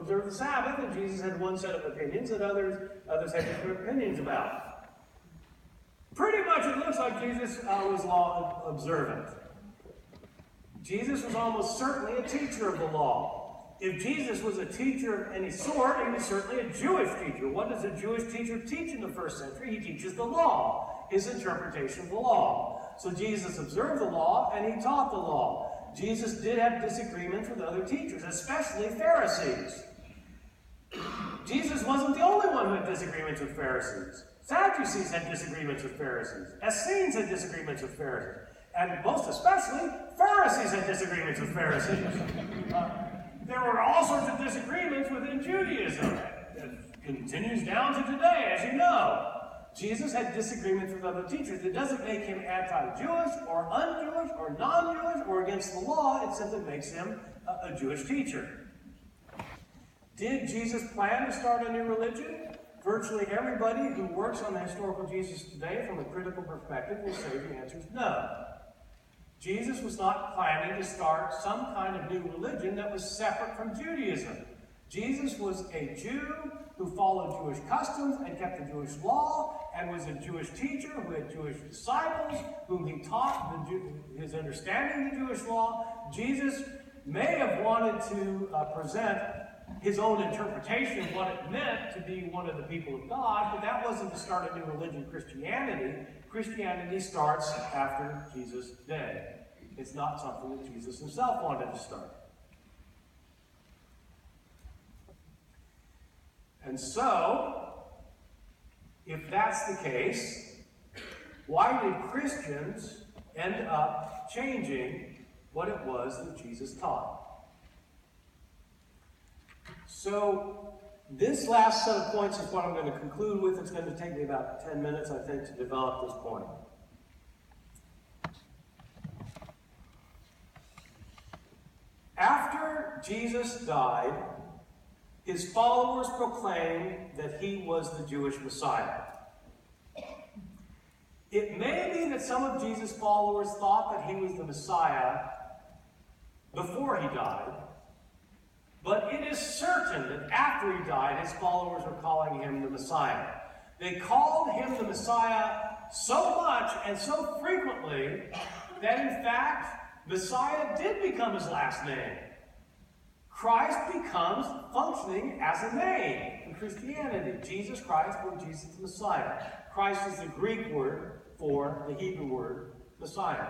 observe the Sabbath, and Jesus had one set of opinions that others had different opinions about. Pretty much it looks like Jesus was law observant. Jesus was almost certainly a teacher of the law. If Jesus was a teacher of any sort, he was certainly a Jewish teacher. What does a Jewish teacher teach in the first century? He teaches the law, his interpretation of the law. So Jesus observed the law and he taught the law. Jesus did have disagreements with other teachers, especially Pharisees. Jesus wasn't the only one who had disagreements with Pharisees. Sadducees had disagreements with Pharisees. Essenes had disagreements with Pharisees. And most especially, Pharisees had disagreements with Pharisees. There were all sorts of disagreements within Judaism. It continues down to today, as you know. Jesus had disagreements with other teachers. It doesn't make him anti-Jewish or un-Jewish or non-Jewish or against the law. It simply makes him a Jewish teacher. Did Jesus plan to start a new religion? Virtually everybody who works on the historical Jesus today from a critical perspective will say the answer is no. Jesus was not planning to start some kind of new religion that was separate from Judaism. Jesus was a Jew who followed Jewish customs and kept the Jewish law, and was a Jewish teacher who had Jewish disciples, whom he taught his understanding of the Jewish law. Jesus may have wanted to present his own interpretation of what it meant to be one of the people of God, but that wasn't to start a new religion, Christianity. Christianity starts after Jesus' day. It's not something that Jesus himself wanted to start. And so, if that's the case, why did Christians end up changing what it was that Jesus taught? So, this last set of points is what I'm going to conclude with. It's going to take me about 10 minutes, I think, to develop this point. After Jesus died, his followers proclaimed that he was the Jewish Messiah. It may be that some of Jesus' followers thought that he was the Messiah before he died, but it is certain that after he died, his followers were calling him the Messiah. They called him the Messiah so much and so frequently that, in fact, Messiah did become his last name. Christ becomes functioning as a name in Christianity. Jesus Christ or Jesus the Messiah. Christ is the Greek word for the Hebrew word Messiah.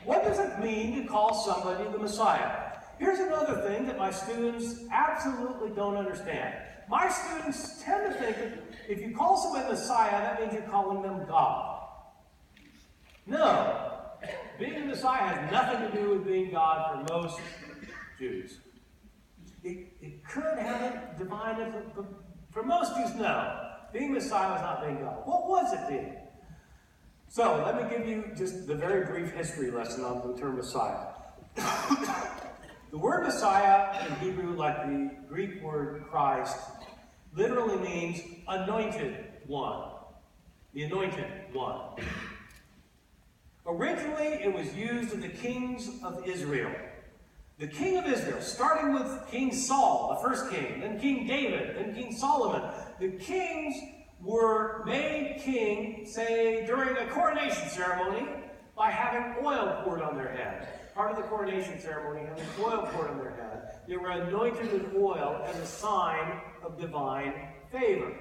What does it mean to call somebody the Messiah? Here's another thing that my students absolutely don't understand. My students tend to think that if you call somebody Messiah, that means you're calling them God. No. Being a Messiah has nothing to do with being God for most Jews. It could have a divine influence, but for most Jews, no. Being Messiah was not being God. What was it then? So, let me give you just the very brief history lesson on the term Messiah. The word Messiah in Hebrew, like the Greek word Christ, literally means anointed one. The anointed one. Originally, it was used of the kings of Israel. The king of Israel, starting with King Saul, the first king, then King David, then King Solomon. The kings were made king, say, during a coronation ceremony by having oil poured on their head. Part of the coronation ceremony, having oil poured on their head. They were anointed with oil as a sign of divine favor.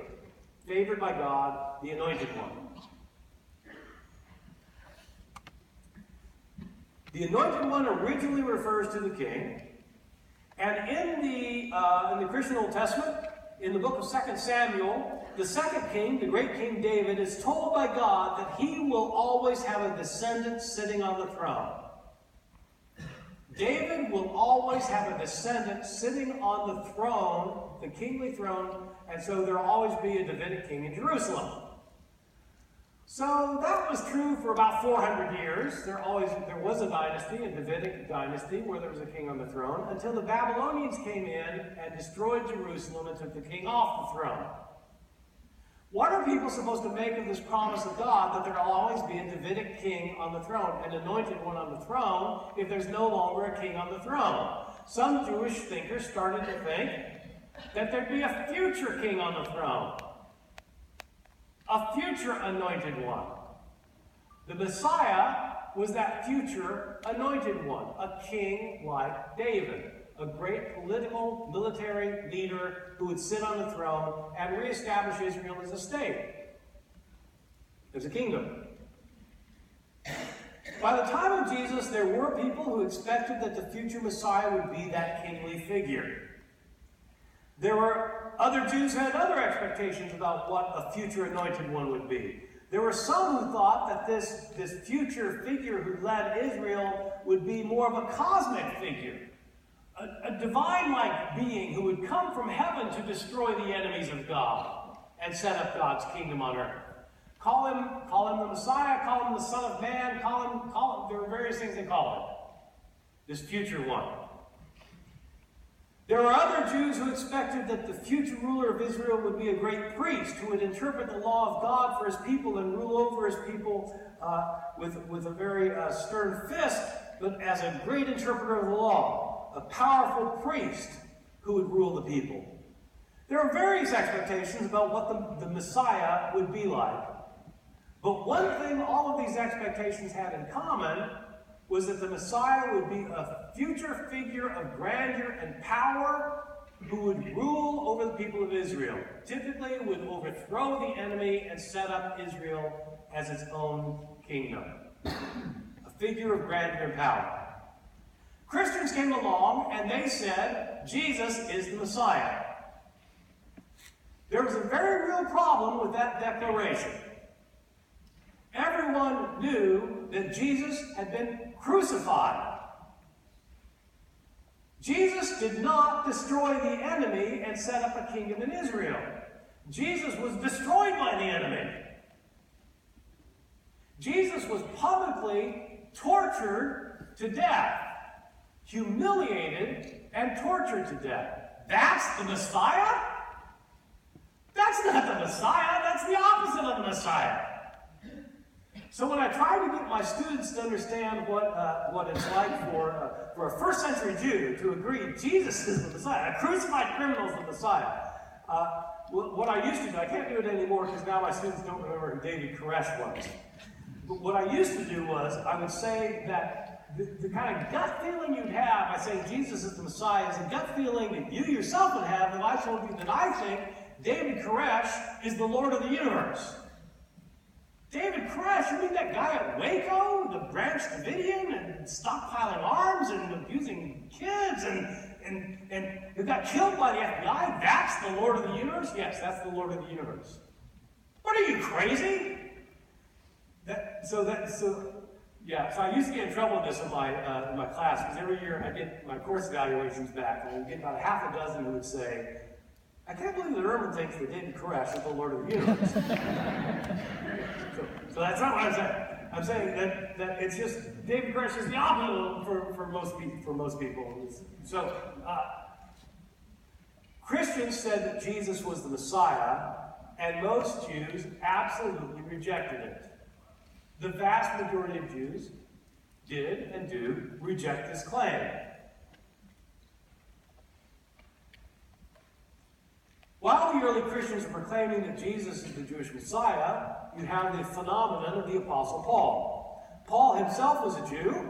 Favored by God, the Anointed One. The Anointed One originally refers to the king, and in the Christian Old Testament, in the book of 2 Samuel, the second king, the great King David, is told by God that he will always have a descendant sitting on the throne. David will always have a descendant sitting on the throne, the kingly throne, and so there will always be a Davidic king in Jerusalem. So that was true for about 400 years. There was a dynasty, a Davidic dynasty, where there was a king on the throne, until the Babylonians came in and destroyed Jerusalem and took the king off the throne. What are people supposed to make of this promise of God that there will always be a Davidic king on the throne, an anointed one on the throne, if there's no longer a king on the throne? some Jewish thinkers started to think that there'd be a future king on the throne. A future anointed one. The Messiah was that future anointed one, a king like David, a great political, military leader who would sit on the throne and reestablish Israel as a state, as a kingdom. By the time of Jesus, there were people who expected that the future Messiah would be that kingly figure. There were other Jews who had other expectations about what a future anointed one would be. There were some who thought that this future figure who led Israel would be more of a cosmic figure, a divine-like being who would come from heaven to destroy the enemies of God and set up God's kingdom on earth. Call him the Messiah, call him the Son of Man, call him, there are various things they call him. This future one. There were other Jews who expected that the future ruler of Israel would be a great priest who would interpret the law of God for his people and rule over his people with a very stern fist, but as a great interpreter of the law, a powerful priest who would rule the people. There are various expectations about what the Messiah would be like. But one thing all of these expectations had in common was that the Messiah would be a future figure of grandeur and power who would rule over the people of Israel. Typically would overthrow the enemy and set up Israel as its own kingdom. A figure of grandeur and power. Christians came along and they said, Jesus is the Messiah. There was a very real problem with that declaration. Everyone knew that Jesus had been crucified. Jesus did not destroy the enemy and set up a kingdom in Israel. Jesus was destroyed by the enemy. Jesus was publicly tortured to death, humiliated and tortured to death. That's the Messiah? That's not the Messiah. That's the opposite of the Messiah. So when I try to get my students to understand what it's like for a first century Jew to agree Jesus is the Messiah, a crucified criminal is the Messiah, what I used to do, I can't do it anymore because now my students don't remember who David Koresh was. But what I used to do was I would say that the kind of gut feeling you'd have by saying Jesus is the Messiah is a gut feeling that you yourself would have if I told you that I think David Koresh is the Lord of the universe. David Koresh, you mean that guy at Waco, the Branch Davidian, and stockpiling arms and abusing kids and who got killed by the FBI? That's the Lord of the universe? Yes, that's the Lord of the universe. What are you, crazy? So I used to get in trouble with this in my class, because every year I get my course evaluations back, and I get about half a dozen who would say, I can't believe that Ehrman thinks that David Koresh is the Lord of the universe. So that's not what I'm saying. I'm saying that it's just David Koresh is the opposite for most people. So Christians said that Jesus was the Messiah, and most Jews absolutely rejected it. The vast majority of Jews did and do reject this claim. While the early Christians were proclaiming that Jesus is the Jewish Messiah, you have the phenomenon of the Apostle Paul. Paul himself was a Jew,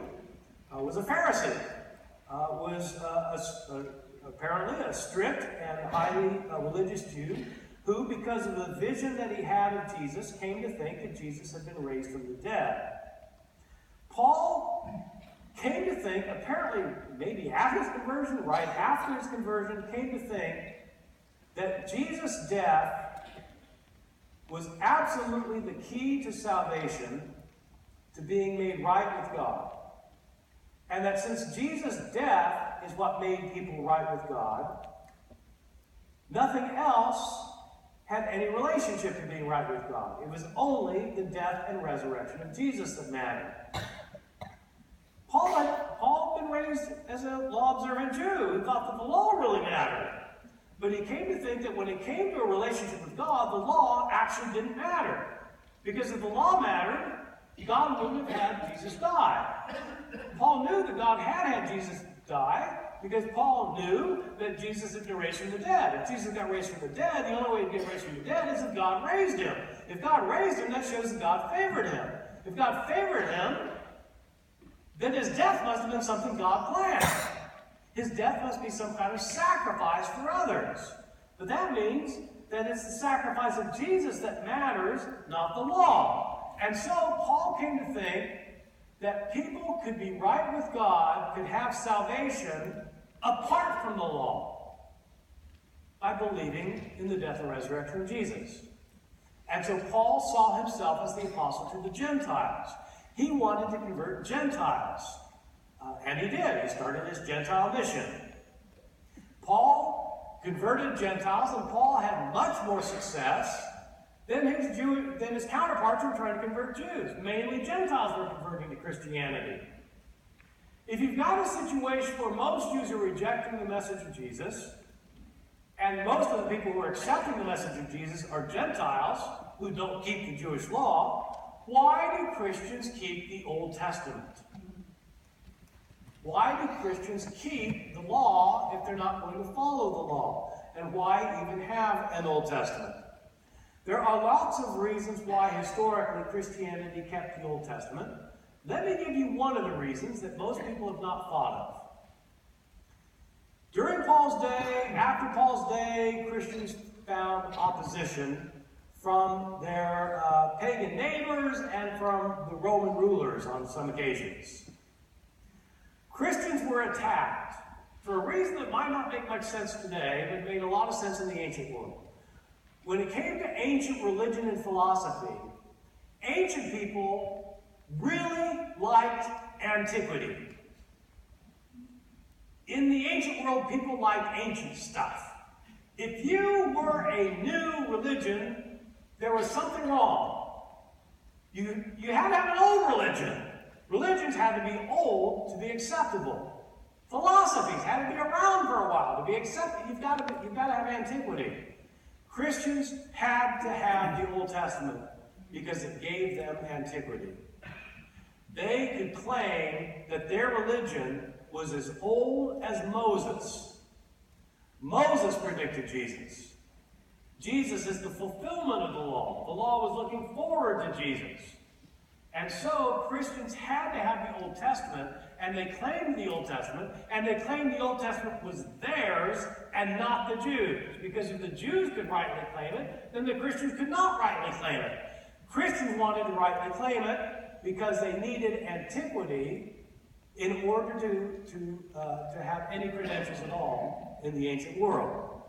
was a Pharisee, was apparently a strict and highly religious Jew who, because of the vision that he had of Jesus, came to think that Jesus had been raised from the dead. Paul came to think, apparently maybe at his conversion, right after his conversion, came to think that Jesus' death was absolutely the key to salvation, to being made right with God. And that since Jesus' death is what made people right with God, nothing else had any relationship to being right with God. It was only the death and resurrection of Jesus that mattered. Paul had been raised as a law-observant Jew who thought that the law really mattered. But he came to think that when it came to a relationship with God, the law actually didn't matter. Because if the law mattered, God wouldn't have had Jesus die. Paul knew that God had Jesus die, Because Paul knew that Jesus had been raised from the dead. If Jesus got raised from the dead, the only way to get raised from the dead is if God raised him. If God raised him, that shows that God favored him. If God favored him, then his death must have been something God planned. His death must be some kind of sacrifice for others. But that means that it's the sacrifice of Jesus that matters, not the law. And so Paul came to think that people could be right with God, could have salvation apart from the law by believing in the death and resurrection of Jesus. And so Paul saw himself as the apostle to the Gentiles. He wanted to convert Gentiles. And he did. He started his Gentile mission. Paul converted Gentiles, and Paul had much more success than his counterparts who were trying to convert Jews. Mainly Gentiles were converting to Christianity. If you've got a situation where most Jews are rejecting the message of Jesus, and most of the people who are accepting the message of Jesus are Gentiles who don't keep the Jewish law, why do Christians keep the Old Testament? Why do Christians keep the law if they're not going to follow the law? And why even have an Old Testament? There are lots of reasons why historically Christianity kept the Old Testament. Let me give you one of the reasons that most people have not thought of. During Paul's day, after Paul's day, Christians found opposition from their pagan neighbors and from the Roman rulers on some occasions. Christians were attacked for a reason that might not make much sense today, but made a lot of sense in the ancient world. When it came to ancient religion and philosophy, ancient people really liked antiquity. In the ancient world, people liked ancient stuff. If you were a new religion, there was something wrong. You had to have an old religion. Religions had to be old to be acceptable. Philosophies had to be around for a while to be accepted. You've got to have antiquity. Christians had to have the Old Testament because it gave them antiquity. They could claim that their religion was as old as Moses. Moses predicted Jesus. Jesus is the fulfillment of the law. The law was looking forward to Jesus. And so Christians had to have the Old Testament, and they claimed the Old Testament, and they claimed the Old Testament was theirs and not the Jews. Because if the Jews could rightly claim it, then the Christians could not rightly claim it. Christians wanted to rightly claim it because they needed antiquity in order to have any credentials at all in the ancient world.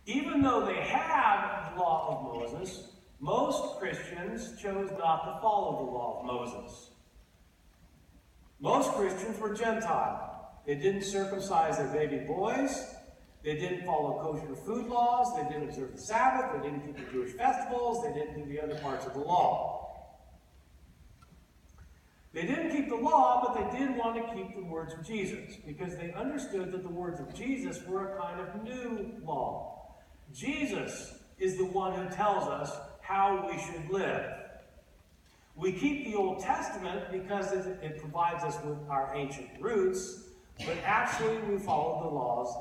Even though they had the law of Moses, most Christians chose not to follow the law of Moses. Most Christians were Gentile. They didn't circumcise their baby boys. They didn't follow kosher food laws. They didn't observe the Sabbath. They didn't keep the Jewish festivals. They didn't do the other parts of the law. They didn't keep the law, but they did want to keep the words of Jesus because they understood that the words of Jesus were a kind of new law. Jesus is the one who tells us how we should live. We keep the Old Testament because it provides us with our ancient roots, but actually we follow the laws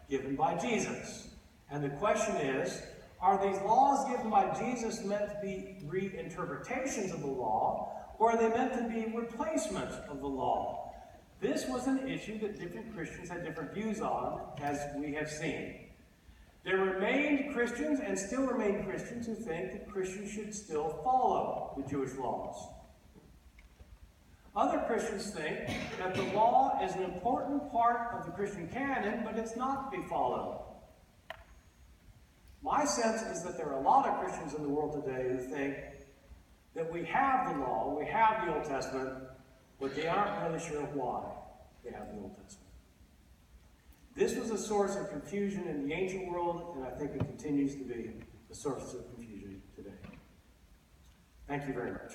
given by Jesus. And the question is, are these laws given by Jesus meant to be reinterpretations of the law, or are they meant to be replacements of the law? This was an issue that different Christians had different views on, as we have seen. There remained Christians, and still remain Christians, who think that Christians should still follow the Jewish laws. Other Christians think that the law is an important part of the Christian canon, but it's not to be followed. My sense is that there are a lot of Christians in the world today who think that we have the law, we have the Old Testament, but they aren't really sure why they have the Old Testament. This was a source of confusion in the ancient world, and I think it continues to be a source of confusion today. Thank you very much.